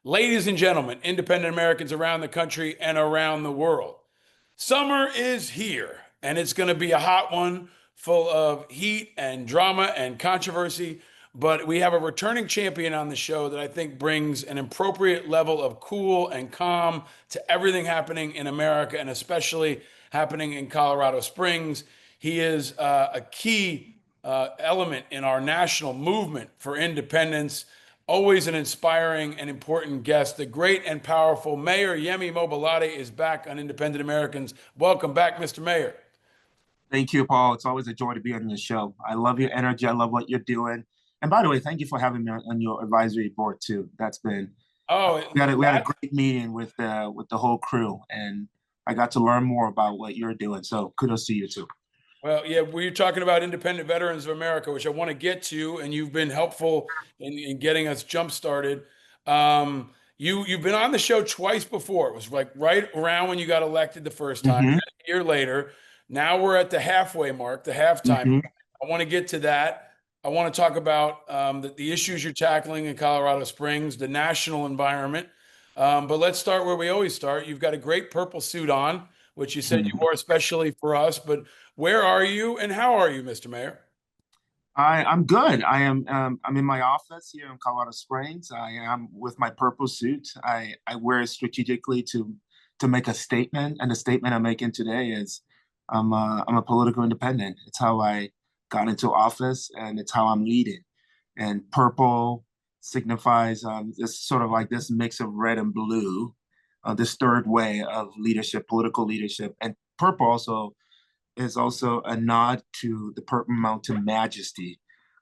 Ladies and gentlemen, independent Americans around the country and around the world, summer is here, and it's going to be a hot one full of heat and drama and controversy. But we have a returning champion on the show that I think brings an appropriate level of cool and calm to everything happening in America and especially happening in Colorado Springs. He is a key element in our national movement for independence. Always an inspiring and important guest. The great and powerful Mayor Yemi Mobolade is back on Independent Americans. Welcome back, Mr. Mayor. Thank you, Paul. It's always a joy to be on your show. I love your energy. I love what you're doing. And by the way, thank you for having me on your advisory board too. That's been Oh, we had a great meeting with the whole crew, and I got to learn more about what you're doing. So kudos to you too. well, yeah, we're talking about Independent Veterans of America, which I want to get to, and you've been helpful in getting us jump started. You've been on the show twice before. It was like right around when you got elected the first time, Hmm. a year later. Now we're at the halfway mark, the halftime. Hmm. I want to get to that. I want to talk about the issues you're tackling in Colorado Springs, the national environment. But let's start where we always start. You've got a great purple suit on, which you said you wore especially for us. But where are you and how are you, Mr. Mayor? I'm good. I'm in my office here in Colorado Springs. I am with my purple suit. I wear it strategically to make a statement, and the statement I'm making today is I'm a political independent. It's how I got into office, and it's how I'm leading. And purple signifies this sort of like this mix of red and blue, this third way of leadership, political leadership. And purple also is also a nod to the Purple Mountain Majesty.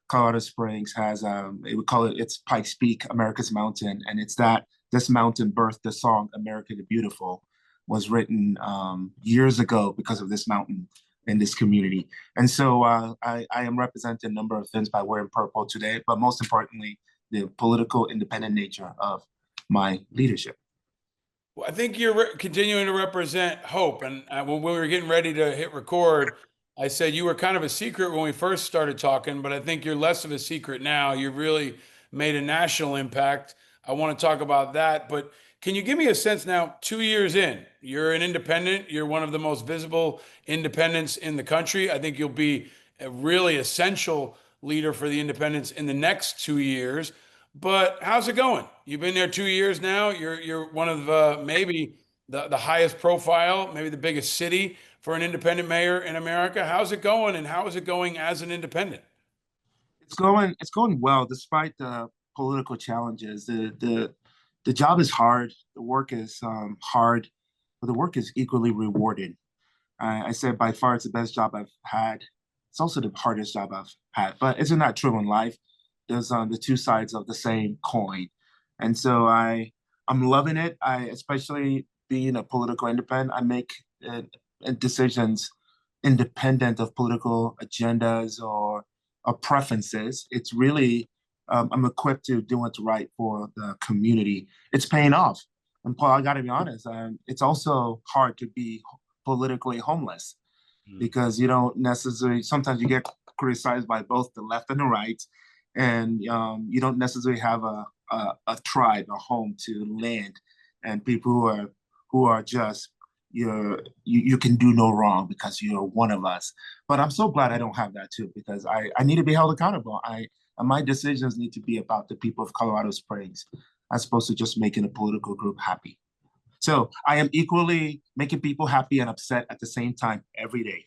Colorado Springs has, we would call it, it's Pikes Peak, America's Mountain, and it's that this mountain birthed the song "America the Beautiful," was written years ago because of this mountain in this community. And so I am representing a number of things by wearing purple today, but most importantly, the political independent nature of my leadership. Well, I think you're continuing to represent hope. And when we were getting ready to hit record, I said you were kind of a secret when we first started talking, but I think you're less of a secret now. You've really made a national impact. I want to talk about that. But can you give me a sense now, 2 years in, you're an independent, you're one of the most visible independents in the country. I think you'll be a really essential leader for the independents in the next 2 years. But how's it going? You've been there 2 years now. You're one of maybe the highest profile, maybe the biggest city for an independent mayor in America. How's it going, and how is it going as an independent? It's going well despite the political challenges. The job is hard. The work is hard, but the work is equally rewarding. I said by far it's the best job I've had. It's also the hardest job I've had. But isn't that true in life? There's the two sides of the same coin, and so I'm loving it. I especially being a political independent. I make decisions independent of political agendas or preferences. It's really I'm equipped to do what's right for the community. It's paying off. And Paul, I got to be honest, it's also hard to be politically homeless Mm. because you don't necessarily, sometimes you get criticized by both the left and the right, and you don't necessarily have a tribe, a home to land, and people who are just you can do no wrong because you're one of us. But I'm so glad I don't have that too because I need to be held accountable. My decisions need to be about the people of Colorado Springs as opposed to just making a political group happy. So I am equally making people happy and upset at the same time every day.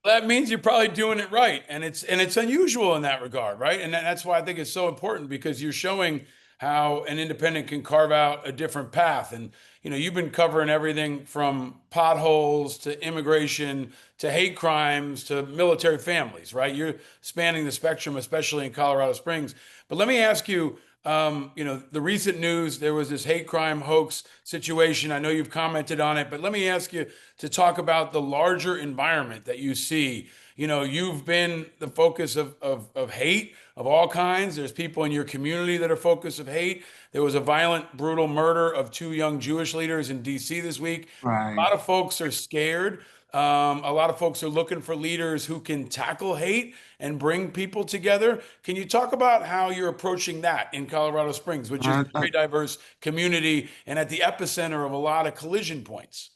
That means you're probably doing it right, and it's unusual in that regard, right? And that's why I think it's so important because you're showing how an independent can carve out a different path. And you've been covering everything from potholes to immigration to hate crimes to military families, right? You're spanning the spectrum, especially in Colorado Springs. But let me ask you, the recent news, there was this hate crime hoax situation. I know you've commented on it, but let me ask you to talk about the larger environment that you see. You've been the focus of hate of all kinds. There's people in your community that are focus of hate. There was a violent, brutal murder of two young Jewish leaders in DC this week. A Right. lot of folks are scared. A lot of folks are looking for leaders who can tackle hate and bring people together. Can you talk about how you're approaching that in Colorado Springs, which is Uh, a uh, very diverse community and at the epicenter of a lot of collision points?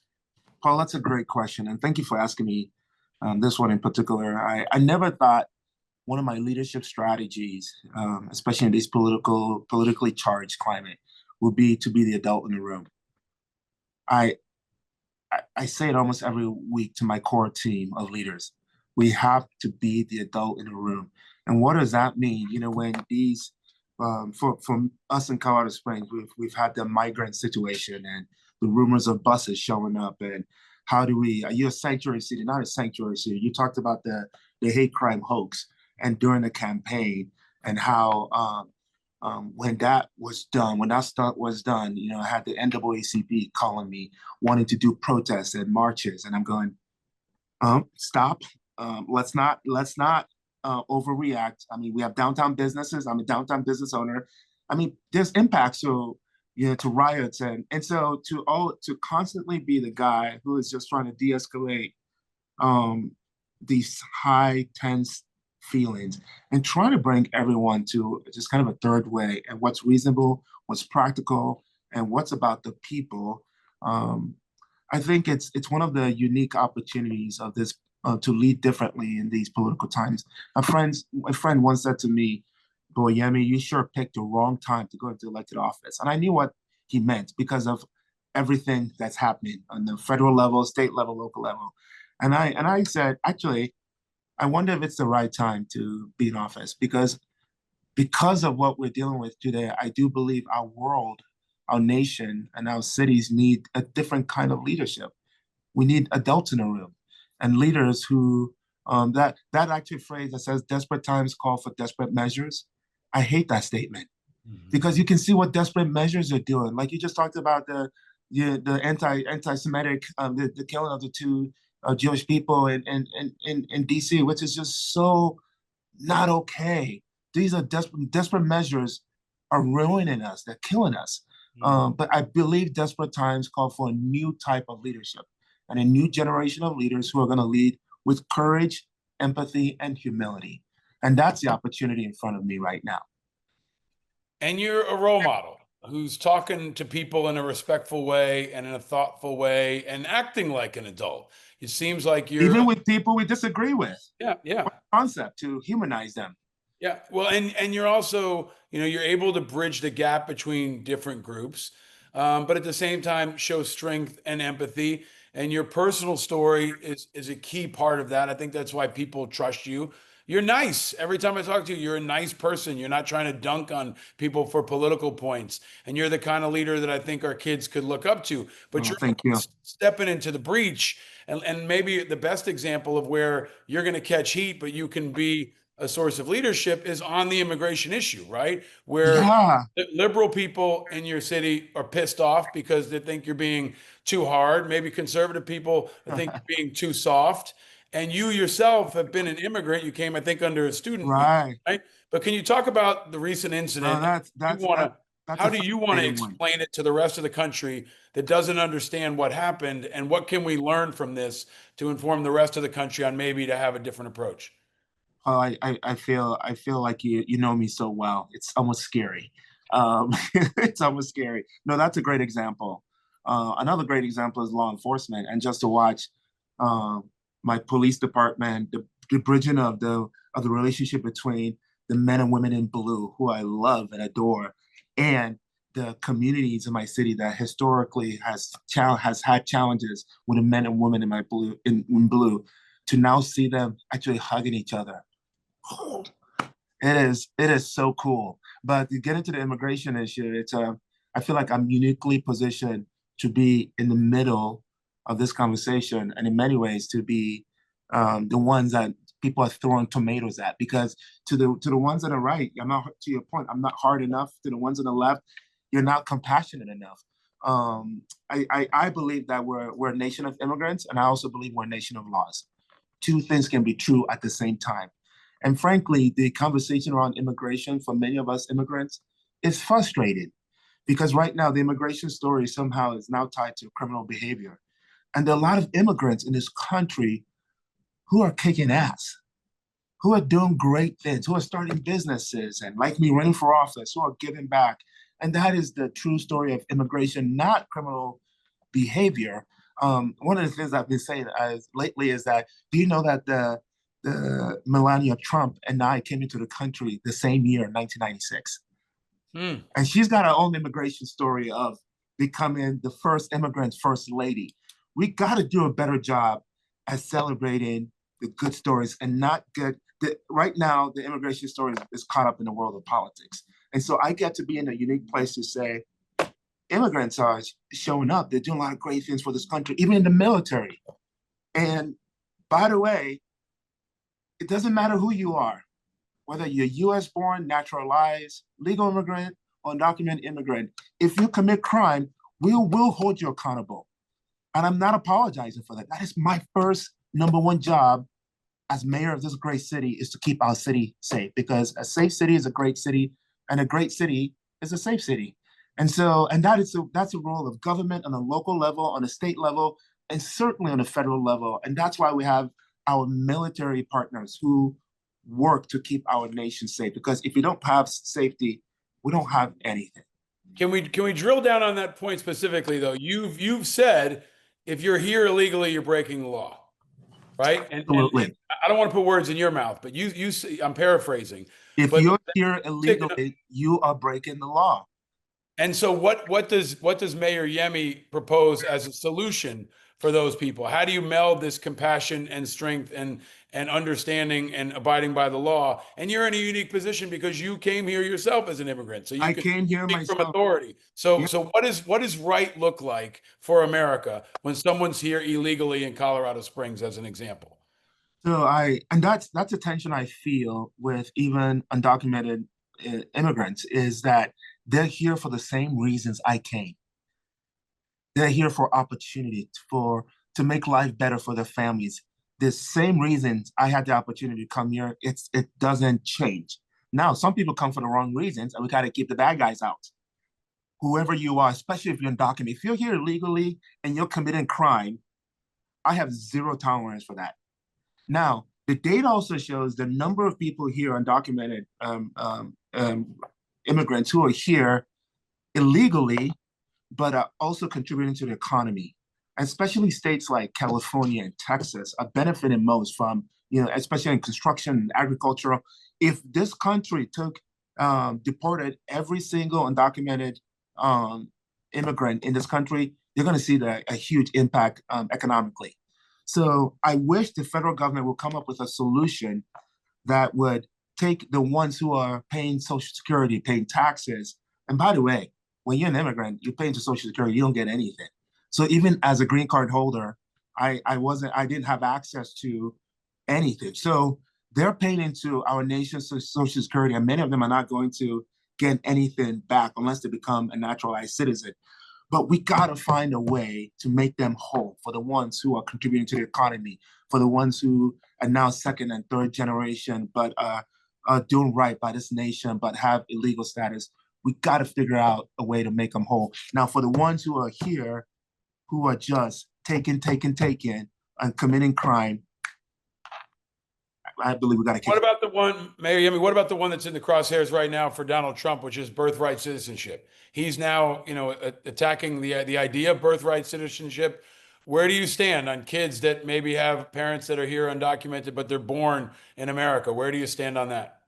Paul, that's a great question, and thank you for asking me this one in particular. I never thought one of my leadership strategies, especially in this politically charged climate, would be to be the adult in the room. I, I say it almost every week to my core team of leaders. We have to be the adult in the room. And what does that mean? You know, when these, for us in Colorado Springs, we've had the migrant situation and the rumors of buses showing up. And how do we, are you a sanctuary city? Not a sanctuary city. You talked about the hate crime hoax and during the campaign and how when that was done, when that stunt was done, you know, I had the NAACP calling me, wanting to do protests and marches, and I'm going, stop. Let's not overreact. I mean, we have downtown businesses. I'm a downtown business owner. I mean, there's impacts to to riots and so to constantly be the guy who is just trying to de-escalate um, these high tense feelings and trying to bring everyone to just kind of a third way and what's reasonable, what's practical, and what's about the people. Um, I think it's one of the unique opportunities of this to lead differently in these political times. My friend once said to me, "Boy, Yemi, you sure picked the wrong time to go into elected office," and I knew what he meant because of everything that's happening on the federal level, state level, local level. And I said, actually, I wonder if it's the right time to be in office because of what we're dealing with today. I do believe our world, our nation, and our cities need a different kind of leadership. We need adults in the room and leaders who that actual phrase that says desperate times call for desperate measures. I hate that statement Mhm. because you can see what desperate measures are doing. Like you just talked about the anti-Semitic the killing of the two Jewish people in DC, which is just so not okay. These are desperate measures are ruining us. They're killing us. Mhm. But I believe desperate times call for a new type of leadership and a new generation of leaders who are going to lead with courage, empathy, and humility. And that's the opportunity in front of me right now. And you're a role model who's talking to people in a respectful way and in a thoughtful way and acting like an adult. It seems like you're, Even with people we disagree with, yeah, yeah. concept to humanize them. Yeah, well, and you're also, you're able to bridge the gap between different groups, but at the same time show strength and empathy. And your personal story is a key part of that. I think that's why people trust you. You're nice. Every time I talk to you, you're a nice person. You're not trying to dunk on people for political points. And you're the kind of leader that I think our kids could look up to. But Oh, you're thank you. stepping into the breach. And maybe the best example of where you're going to catch heat, but you can be a source of leadership is on the immigration issue, right? Where Yeah, liberal people in your city are pissed off because they think you're being too hard. Maybe conservative people think you're being too soft. And you yourself have been an immigrant. You came, I think, under a student visa, right. right? But can you talk about the recent No, incident? that's You that's want that to, that's how a do you want to fascinating one. explain it to the rest of the country that doesn't understand what happened? And what can we learn from this to inform the rest of the country on maybe to have a different approach? Oh, I feel like you know me so well. It's almost scary. It's almost scary. No, that's a great example. Another great example is law enforcement, and just to watch um, my police department, the bridging of the relationship between the men and women in blue, who I love and adore, and the communities in my city that historically has had challenges with the men and women in my blue in blue, to now see them actually hugging each other. It is so cool. But to get into the immigration issue, I feel like I'm uniquely positioned to be in the middle of this conversation, and in many ways to be the ones that people are throwing tomatoes at. Because to the ones on the right, I'm not, to your point, I'm not hard enough. To the ones on the left, you're not compassionate enough. I believe that we're a nation of immigrants, and I also believe we're a nation of laws. Two things can be true at the same time. And frankly, the conversation around immigration for many of us immigrants is frustrating because right now the immigration story somehow is now tied to criminal behavior. And there are a lot of immigrants in this country who are kicking ass, who are doing great things, who are starting businesses, and like me, running for office, who are giving back. And that is the true story of immigration, not criminal behavior. One of the things I've been saying lately is that, do you know that the Melania Trump and I came into the country the same year, 1996? Hmm. And she's got her own immigration story of becoming the first immigrant first lady. We got to do a better job at celebrating the good stories and not get right now the immigration story is caught up in the world of politics. And so I get to be in a unique place to say immigrants are showing up. They're doing a lot of great things for this country, even in the military. And by the way, it doesn't matter who you are, whether you're US born, naturalized, legal immigrant, or undocumented immigrant. If you commit crime, we will hold you accountable. And I'm not apologizing for that. That is my first number one job as mayor of this great city, is to keep our city safe, because a safe city is a great city, and a great city is a safe city. And so, and that's a role of government on a local level, on a state level, and certainly on a federal level. And that's why we have our military partners who work to keep our nation safe. Because if we don't have safety, we don't have anything. Can we drill down on that point specifically though? You've said if you're here illegally, you're breaking the law, right? And Absolutely. I don't want to put words in your mouth, but I'm paraphrasing, If but you're here illegally, you are breaking the law. and so what does Mayor Yemi propose as a solution for those people? How do you meld this compassion and strength and understanding and abiding by the law? And you're in a unique position because you came here yourself as an immigrant, so you I can came here speak from myself. authority. So Yeah. so what does right look like for America when someone's here illegally in Colorado Springs, as an example? And that's a tension I feel with even undocumented immigrants, is that they're here for the same reasons I came. They're here for opportunity, for to make life better for their families. The same reasons I had the opportunity to come here, it doesn't change. Now, some people come for the wrong reasons, and we got to keep the bad guys out. Whoever you are, especially if you're undocumented, if you're here illegally and you're committing crime, I have zero tolerance for that. Now, the data also shows the number of people here, undocumented immigrants who are here illegally, but are also contributing to the economy. Especially states like California and Texas are benefiting most from, especially in construction and agricultural. If this country deported every single undocumented um, immigrant in this country, you're going to see a huge impact economically. So I wish the federal government would come up with a solution that would take the ones who are paying Social Security, paying taxes. And by the way, when you're an immigrant, you're paying to Social Security, you don't get anything. So even as a green card holder, I didn't have access to anything. So they're paying into our nation's Social Security, and many of them are not going to get anything back unless they become a naturalized citizen. But we got to find a way to make them whole, for the ones who are contributing to the economy, for the ones who are now second and third generation, but are doing right by this nation, but have illegal status. We got to figure out a way to make them whole. Now, for the ones who are here, who are just taking, and committing crime, I believe we got to kick What it. about the one, Mayor Yemi? What about the one that's in the crosshairs right now for Donald Trump, which is birthright citizenship? He's now, attacking the idea of birthright citizenship. Where do you stand on kids that maybe have parents that are here undocumented, but they're born in America? Where do you stand on that?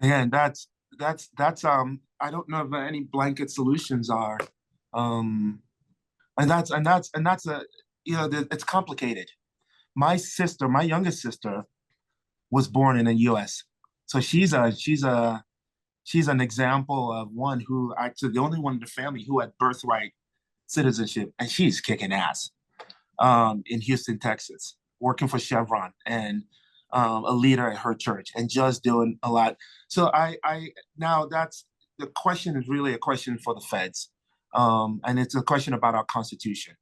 And that's I don't know if any blanket solutions are. Um and that's a it's complicated. My youngest sister was born in the US. So she's an example of one who actually the only one in the family who had birthright citizenship, and she's kicking ass in Houston, Texas, working for Chevron, and a leader at her church, and just doing a lot. So I now that's the question is really a question for the feds, and it's a question about our constitution.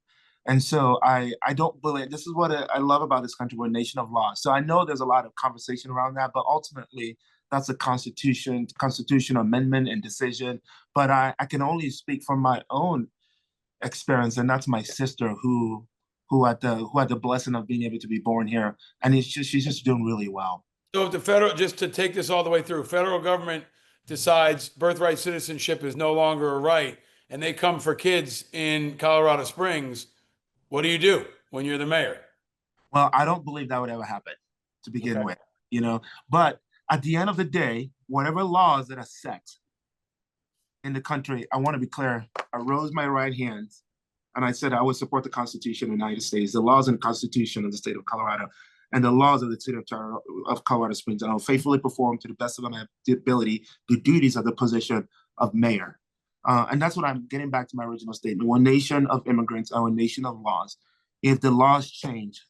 And so I don't believe this is what I love about this country. We're a nation of law. So I know there's a lot of conversation around that, but ultimately that's a constitutional amendment and decision. But I can only speak from my own experience, and that's my sister who who had the blessing of being able to be born here, and she's just doing really well. So if the federal, just to take this all the way through, federal government decides birthright citizenship is no longer a right, and they come for kids in Colorado Springs, what do you do when you're the mayor? Well, I don't believe that would ever happen to begin Okay. with, you know. But at the end of the day, whatever laws that are set in the country, I want to be clear. I rose my right hand and I said I would support the Constitution of the United States, the laws and the Constitution of the state of Colorado, and the laws of the city of Colorado Springs. And I'll faithfully perform to the best of my ability the duties of the position of mayor. And that's what I'm getting back to my original statement. We're a nation of immigrants, or a nation of laws. If the laws change,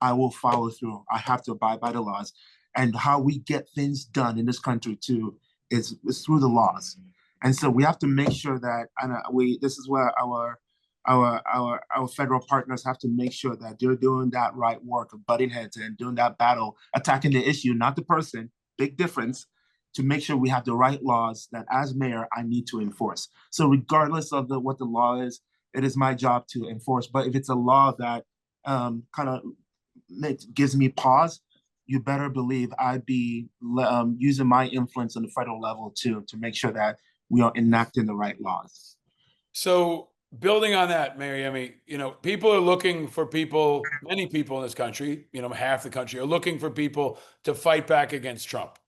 I will follow through. I have to abide by the laws. And how we get things done in this country too is through the laws. And so we have to make sure that, and this is where our federal partners have to make sure that they're doing that right work of butting heads and doing that battle, attacking the issue, not the person. Big difference. To make sure we have the right laws that, as mayor, I need to enforce. So regardless of what the law is, it is my job to enforce. But if it's a law that kind of gives me pause, you better believe I'd be using my influence on the federal level to make sure that we are enacting the right laws. So building on that, Mary Yemi, people are looking for people, many people in this country, half the country are looking for people to fight back against Trump.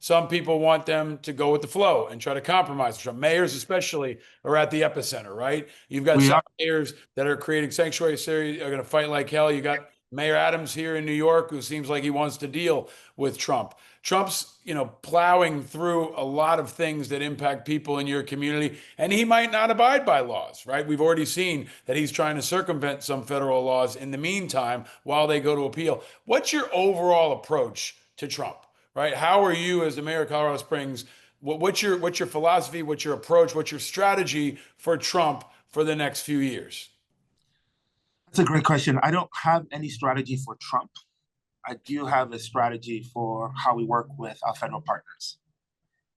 Some people want them to go with the flow and try to compromise Trump. Mayors, especially, are at the epicenter, right? You've got We some are. mayors that are creating sanctuary cities, are going to fight like hell. You got Mayor Adams here in New York, who seems like he wants to deal with Trump. Trump's, plowing through a lot of things that impact people in your community, and he might not abide by laws, right? We've already seen that he's trying to circumvent some federal laws in the meantime while they go to appeal. What's your overall approach to Trump, right? How are you, as the mayor of Colorado Springs, what's your philosophy, what's your approach, what's your strategy for Trump for the next few years? That's a great question. I don't have any strategy for Trump. I do have a strategy for how we work with our federal partners.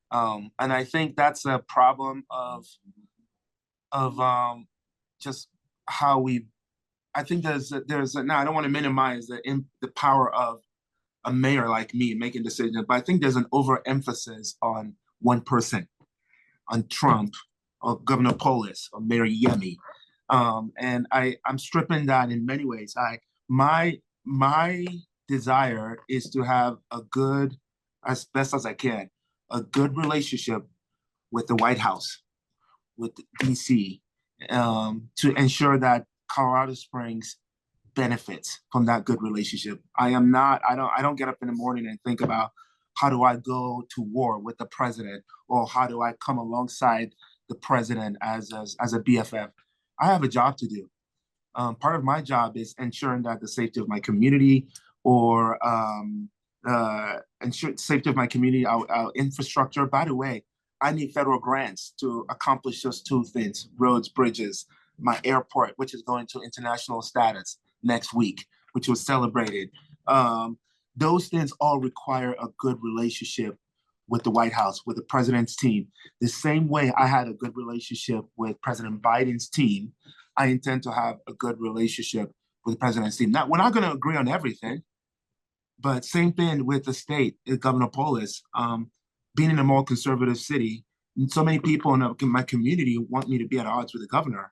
And I think that's a problem of just how we. I think now I don't want to minimize the power of a mayor like me making decisions, but I think there's an overemphasis on one person, on Trump, or Governor Polis, or Mayor Yemi, and I'm stripping that in many ways. My desire is to have a good, as best as I can, a good relationship with the White House, with DC, to ensure that Colorado Springs benefits from that good relationship. I don't get up in the morning and think about how do I go to war with the president, or how do I come alongside the president as a BFF. I have a job to do. Part of my job is ensuring that the safety of my community, or ensure safety of my community, our infrastructure. By the way, I need federal grants to accomplish just two things: roads, bridges, my airport, which is going to international status next week, which was celebrated. Those things all require a good relationship with the White House, with the president's team. The same way I had a good relationship with President Biden's team, I intend to have a good relationship with the president's team. Now, we're not going to agree on everything, but same thing with the state, Governor Polis. Being in a more conservative city, and so many people in my community want me to be at odds with the governor.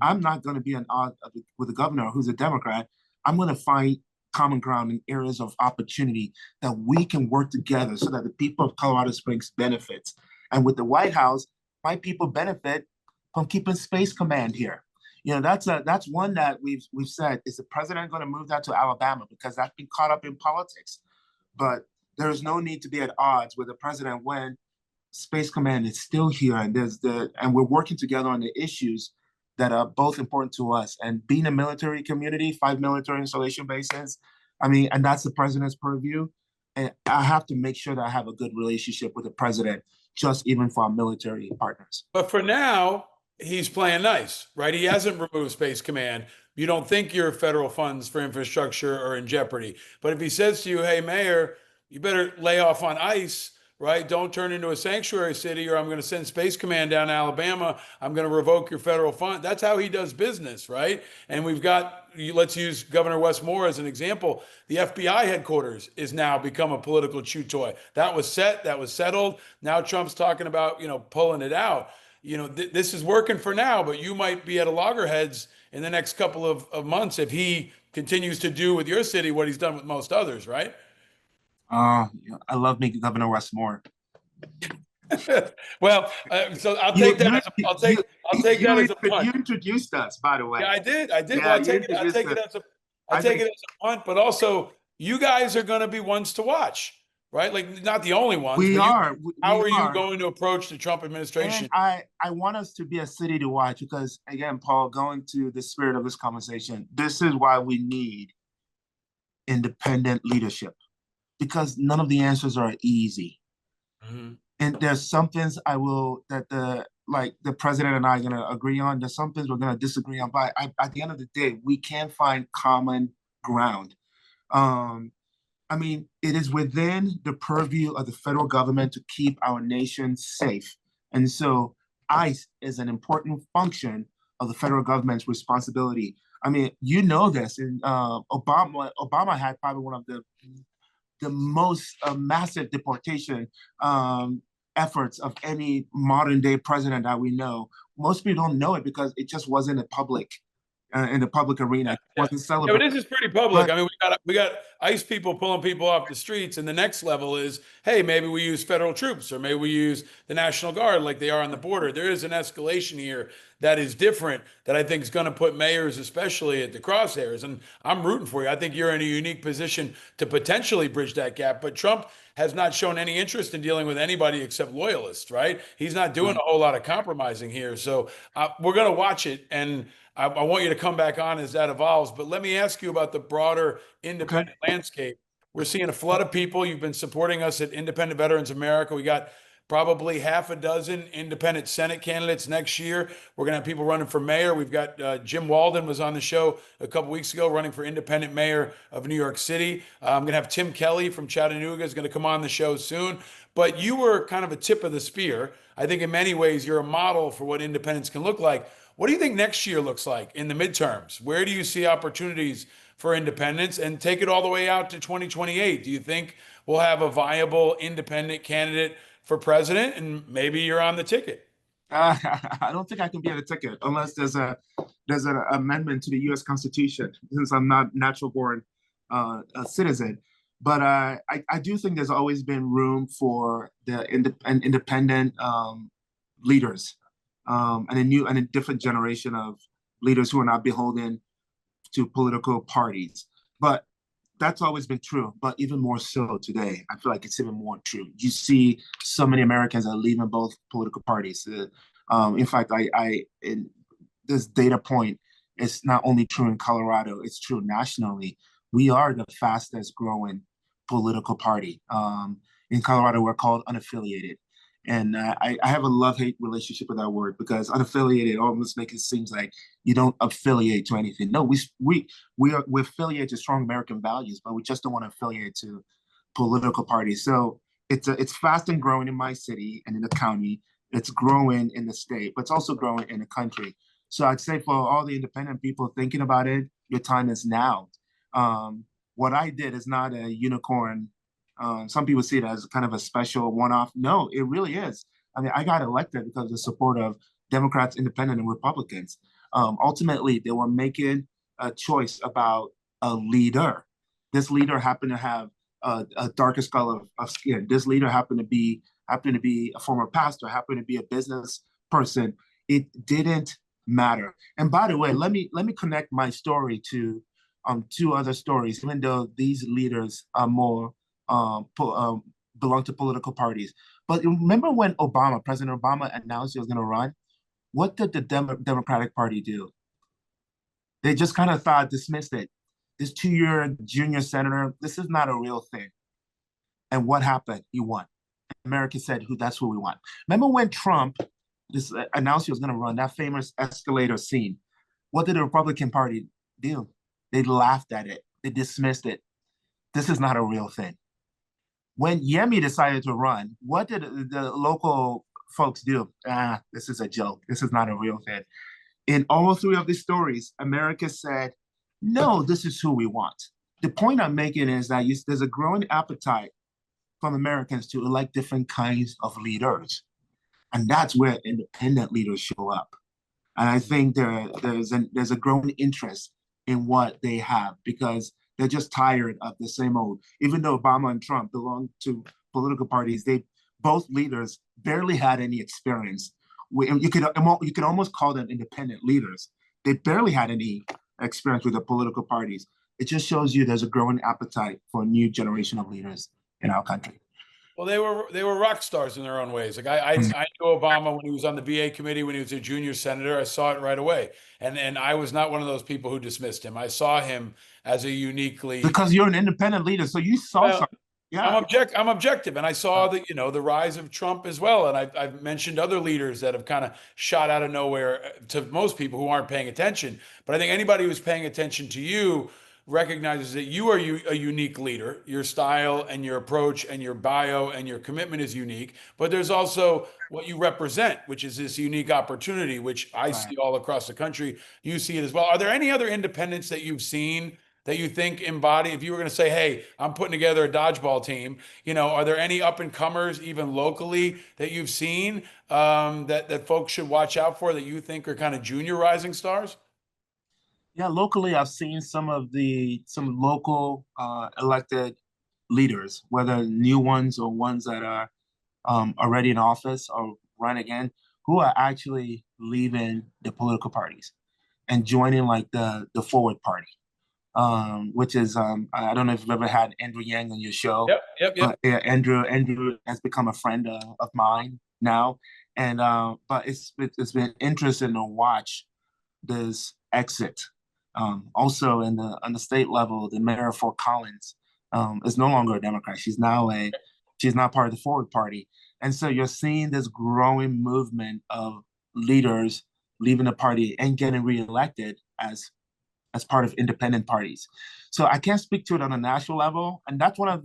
I'm not going to be at odds with the governor who's a Democrat. I'm going to find common ground in areas of opportunity that we can work together so that the people of Colorado Springs benefits. And with the White House, my people benefit from keeping Space Command here. That's one that we've said, is the president going to move that to Alabama, because that's been caught up in politics. But there's no need to be at odds with the president when Space Command is still here, and we're working together on the issues that are both important to us. And being a military community, 5 military installation bases, and that's the president's purview. And I have to make sure that I have a good relationship with the president, just even for our military partners. But for now, he's playing nice, right? He hasn't removed Space Command. You don't think your federal funds for infrastructure are in jeopardy. But if he says to you, hey, Mayor, you better lay off on ICE, right? Don't turn into a sanctuary city, or I'm going to send Space Command down to Alabama. I'm going to revoke your federal fund. That's how he does business, right? And we've got, let's use Governor Wes Moore as an example. The FBI headquarters is now become a political chew toy. That was set, that was settled. Now Trump's talking about, pulling it out. This is working for now, but you might be at a loggerheads in the next couple of months if he continues to do with your city what he's done with most others, right? I love me Governor Westmore. Well, so I'll You take that as a, I'll take that as a you punt. introduced us, by the way. Yeah, I did. I did. Well, Yeah, you introduced us. I I take think it as a punt, but also you guys are going to be ones to watch, right? Like not the only ones, we but you. are. How We are you are. going to approach the Trump And administration? I want us to be a city to watch because, again, Paul, going to the spirit of this conversation, this is why we need independent leadership because none of the answers are easy. Mhm. And there's some things the president and I are going to agree on. There's some things we're going to disagree on. But at the end of the day, we can find common ground. Um, I mean, it is within the purview of the federal government to keep our nation safe. And so ICE is an important function of the federal government's responsibility. I mean, you know this, and Obama had probably one of the most massive deportation efforts of any modern day president that we know. Most people don't know it because it just wasn't a public in the public arena. It Yeah. wasn't Yeah, but celebrated. this is pretty public. But I mean, we got ICE people pulling people off the streets, and the next level is, hey, maybe we use federal troops, or maybe we use the National Guard like they are on the border. There is an escalation here that is different that I think is going to put mayors, especially at the crosshairs. And I'm rooting for you. I think you're in a unique position to potentially bridge that gap. But Trump has not shown any interest in dealing with anybody except loyalists, right? He's not doing a whole lot of compromising here. So we're going to watch it, and I want you to come back on as that evolves. But let me ask you about the broader okay. independent landscape. We're seeing a flood of people. You've been supporting us at Independent Veterans America. We got probably half a dozen independent Senate candidates next year. We're going to have people running for mayor. We've got Jim Walden was on the show a couple weeks ago running for independent mayor of New York City. I'm going to have Tim Kelly from Chattanooga is going to come on the show soon. But you were kind of a tip of the spear. I think in many ways you're a model for what independence can look like. What do you think next year looks like in the midterms? Where do you see opportunities for independence, and take it all the way out to 2028? Do you think we'll have a viable independent candidate for president, and maybe you're on the ticket? Uh, I don't think I can be on a ticket unless there's an amendment to the U.S. Constitution, since I'm not natural born a citizen. But I do think there's always been room for an independent leaders and a different generation of leaders who are not beholden to political parties. But that's always been true, but even more so today. I feel like it's even more true. You see so many Americans are leaving both political parties. In fact, in this data point is not only true in Colorado, it's true nationally. We are the fastest growing political party. In Colorado, we're called unaffiliated. And I have a love-hate relationship with that word because unaffiliated almost makes it seem like you don't affiliate to anything. No, we affiliate to strong American values, but we just don't want to affiliate to political parties. So it's fast and growing in my city and in the county. It's growing in the state, but it's also growing in the country. So I'd say for all the independent people thinking about it, your time is now. What I did is not a unicorn. Some people see it as kind of a special one-off. No, it really is. I mean, I got elected because of the support of Democrats, Independent, and Republicans. Ultimately, they were making a choice about a leader. This leader happened to have a darker color of skin. This leader happened to be a former pastor, happened to be a business person. It didn't matter. And by the way, let me connect my story to two other stories, even though these leaders are more belong to political parties. But remember when President Obama announced he was going to run? What did the Democratic Party do? They just kind of dismissed it. This 2-year junior senator, this is not a real thing. And what happened? He won. America said, "Who? That's who we want." Remember when Trump announced he was going to run, that famous escalator scene? What did the Republican Party do? They laughed at it. They dismissed it. This is not a real thing. When Yemi decided to run, what did the local folks do? Ah, this is a joke. This is not a real thing. In all three of these stories, America said, no, this is who we want. The point I'm making is that there's a growing appetite from Americans to elect different kinds of leaders. And that's where independent leaders show up. And I think there's a growing interest in what they have because they're just tired of the same old. Even though Obama and Trump belong to political parties, they both leaders barely had any experience. You could almost call them independent leaders. They barely had any experience with the political parties. It just shows you there's a growing appetite for a new generation of leaders in our country. Well, they were rock stars in their own ways. Like I knew Obama when he was on the VA committee when he was a junior senator. I saw it right away, and I was not one of those people who dismissed him. I saw him as a uniquely Because you're an independent leader, so you saw well. something. Yeah. I'm objective, and I saw the rise of Trump as well. And I've mentioned other leaders that have kind of shot out of nowhere to most people who aren't paying attention. But I think anybody who's paying attention to you recognizes that you are a unique leader. Your style and your approach and your bio and your commitment is unique. But there's also what you represent, which is this unique opportunity, which I Right. see all across the country. You see it as well. Are there any other independents that you've seen that you think embody? If you were going to say, hey, I'm putting together a dodgeball team, are there any up and comers, even locally, that you've seen that folks should watch out for that you think are kind of junior rising stars? Yeah, locally, I've seen some local elected leaders, whether new ones or ones that are already in office or run again, who are actually leaving the political parties and joining like the Forward Party, which is I don't know if you've ever had Andrew Yang on your show, Yep, yep, but yep. yeah, Andrew has become a friend of mine now, and but it's been interesting to watch this exit. Also, on the state level, the mayor of Fort Collins is no longer a Democrat. She's now part of the Forward Party, and so you're seeing this growing movement of leaders leaving the party and getting reelected as part of independent parties. So I can't speak to it on a national level, and that's one of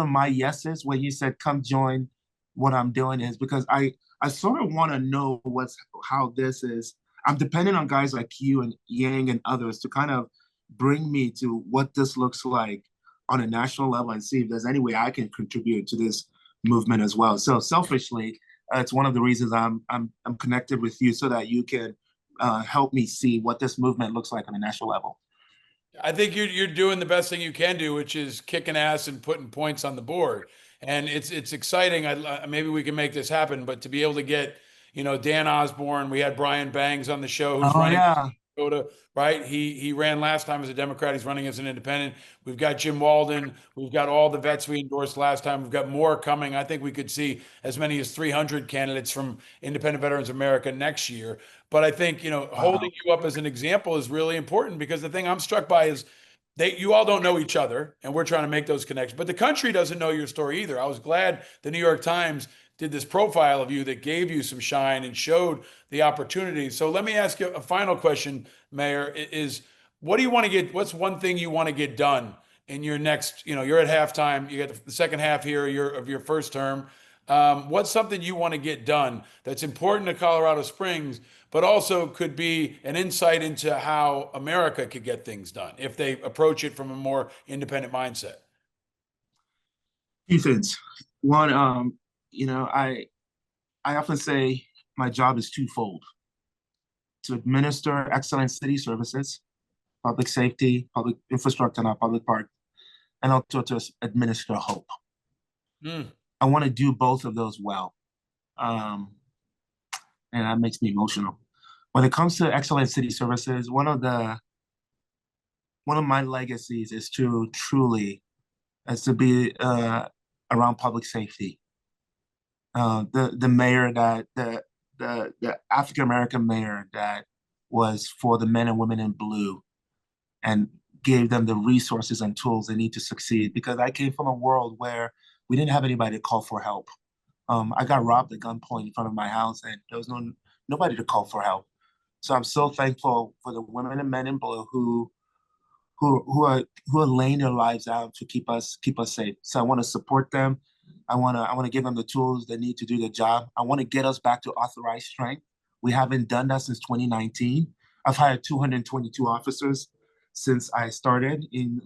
my yeses when you said come join what I'm doing is because I sort of want to know how this is. I'm dependent on guys like you and Yang and others to kind of bring me to what this looks like on a national level and see if there's any way I can contribute to this movement as well. So selfishly, it's one of the reasons I'm connected with you so that you can help me see what this movement looks like on a national level. I think you're doing the best thing you can do, which is kicking ass and putting points on the board. And it's exciting. Maybe we can make this happen. But to be able to get, Dan Osborne, we had Brian Bangs on the show, who's Oh running yeah. Dakota, right? He ran last time as a Democrat. He's running as an independent. We've got Jim Walden. We've got all the vets we endorsed last time. We've got more coming. I think we could see as many as 300 candidates from Independent Veterans America next year. But I think, holding Wow. you up as an example is really important because the thing I'm struck by is you all don't know each other, and we're trying to make those connections. But the country doesn't know your story either. I was glad the New York Times did this profile of you that gave you some shine and showed the opportunity. So let me ask you a final question, Mayor, is what do you want to get, what's one thing you want to get done in your next, you're at halftime, you get the second half here of your first term. What's something you want to get done that's important to Colorado Springs, but also could be an insight into how America could get things done if they approach it from a more independent mindset? Few things. One, you know, I often say my job is twofold: to administer excellent city services, public safety, public infrastructure, and our public park, and also to administer hope. Mm. I want to do both of those well, um, and that makes me emotional. When it comes to excellent city services, one of my legacies is to truly is to be around public safety. The mayor that the African American mayor that was for the men and women in blue and gave them the resources and tools they need to succeed. Because I came from a world where we didn't have anybody to call for help. I got robbed at gunpoint in front of my house, and there was nobody to call for help. So I'm so thankful for the women and men in blue who are laying their lives out to keep us safe. So I want to support them. I want to give them the tools they need to do the job. I want to get us back to authorized strength. We haven't done that since 2019. I've hired 222 officers since I started in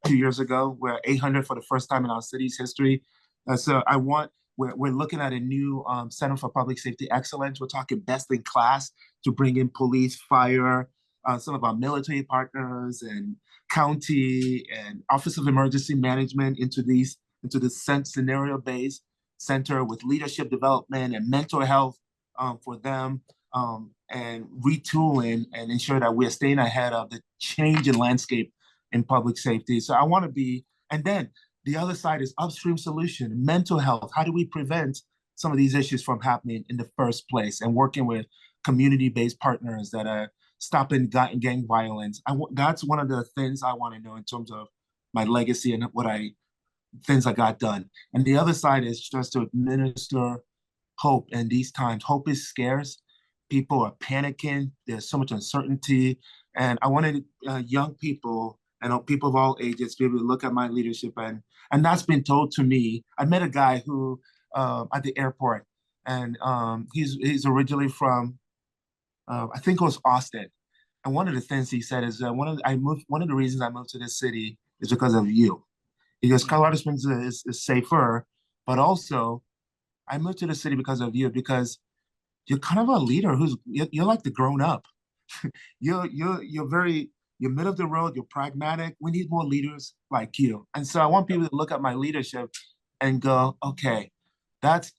2 years ago. We're 800 for the first time in our city's history. So we're looking at a new Center for Public Safety Excellence. We're talking best in class to bring in police, fire, some of our military partners and county and Office of Emergency Management into this scenario-based center with leadership development and mental health for them, and retooling and ensure that we're staying ahead of the changing landscape in public safety. So I want to be, and then the other side is upstream solution, mental health. How do we prevent some of these issues from happening in the first place, and working with community-based partners that are stopping gang violence. That's one of the things I want to know in terms of my legacy and things I got done. And the other side is just to administer hope in these times. Hope is scarce. People are panicking. There's so much uncertainty. And I wanted young people and people of all ages to be able to look at my leadership. And that's been told to me. I met a guy who at the airport, and he's originally from I think it was Austin. And one of the things he said is one of the reasons I moved to this city is because of you. Because Colorado Springs is safer, but also I moved to the city because of you, because you're kind of a leader you're like the grown up. you're middle of the road, you're pragmatic. We need more leaders like you. And so I want people to look at my leadership and go, okay, that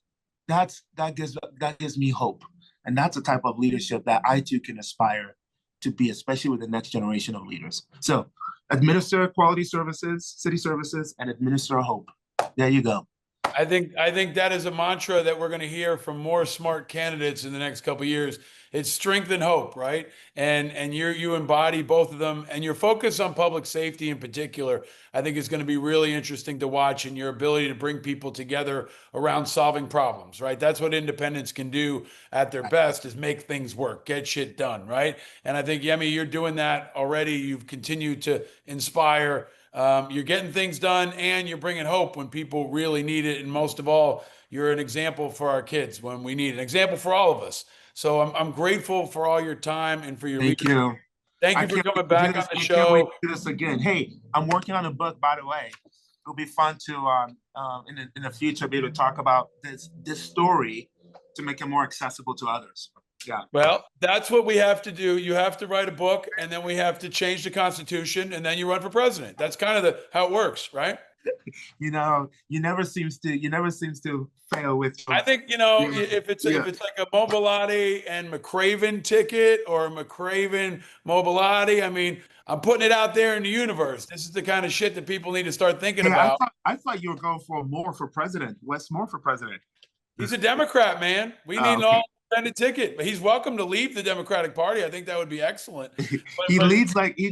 gives me hope. And that's the type of leadership that I too can aspire to be, especially with the next generation of leaders. So administer quality services, city services, and administer hope. There you go. I think that is a mantra that we're going to hear from more smart candidates in the next couple of years. It's strength and hope, right? And you embody both of them, and your focus on public safety in particular, I think is going to be really interesting to watch, and your ability to bring people together around solving problems, right? That's what independents can do at their best, is make things work, get shit done, right? And I think, Yemi, you're doing that already. You've continued to inspire. You're getting things done, and you're bringing hope when people really need it. And most of all, you're an example for our kids when we need it, an example for all of us. So I'm grateful for all your time and for your Thank leadership. you. Thank I you for can't coming wait to do back on this. the I can't wait show. to do this again. Hey, I'm working on a book, by the way. It'll be fun to in the future be able to talk about this story to make it more accessible to others. Yeah. Well, that's what we have to do. You have to write a book, and then we have to change the Constitution, and then you run for president. That's kind of how it works, right? You never seems to fail with I your, think, yeah. if it's like a Mobolade and McCraven ticket, or McCraven Mobolade, I mean, I'm putting it out there in the universe. This is the kind of shit that people need to start thinking Hey, about. I thought you were going for Moore for president. Wes Moore for president. He's a Democrat, man. We need an Okay. all-independent ticket, but he's welcome to leave the Democratic Party. I think that would be excellent. But He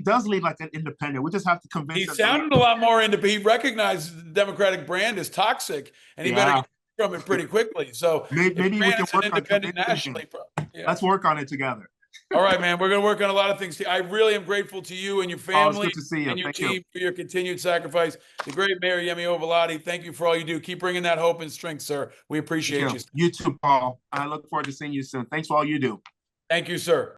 does lead like an independent. We just have to convince he him to leave. sounded a lot more into. He recognizes the Democratic brand is toxic, and he better Yeah. get from it pretty quickly. So if Maybe he we ran can as an work on independent convincing nationally, him. yeah. Let's work on it together. All right, man. We're going to work on a lot of things. I really am grateful to you and your Oh, it's family good to see you. and your Thank you. team for your continued sacrifice. The great Mayor Yemi Mobolade, thank you for all you do. Keep bringing that hope and strength, sir. We Thank appreciate you. you. You too, Paul. I look forward to seeing you soon. Thanks for all you do. Thank you, sir.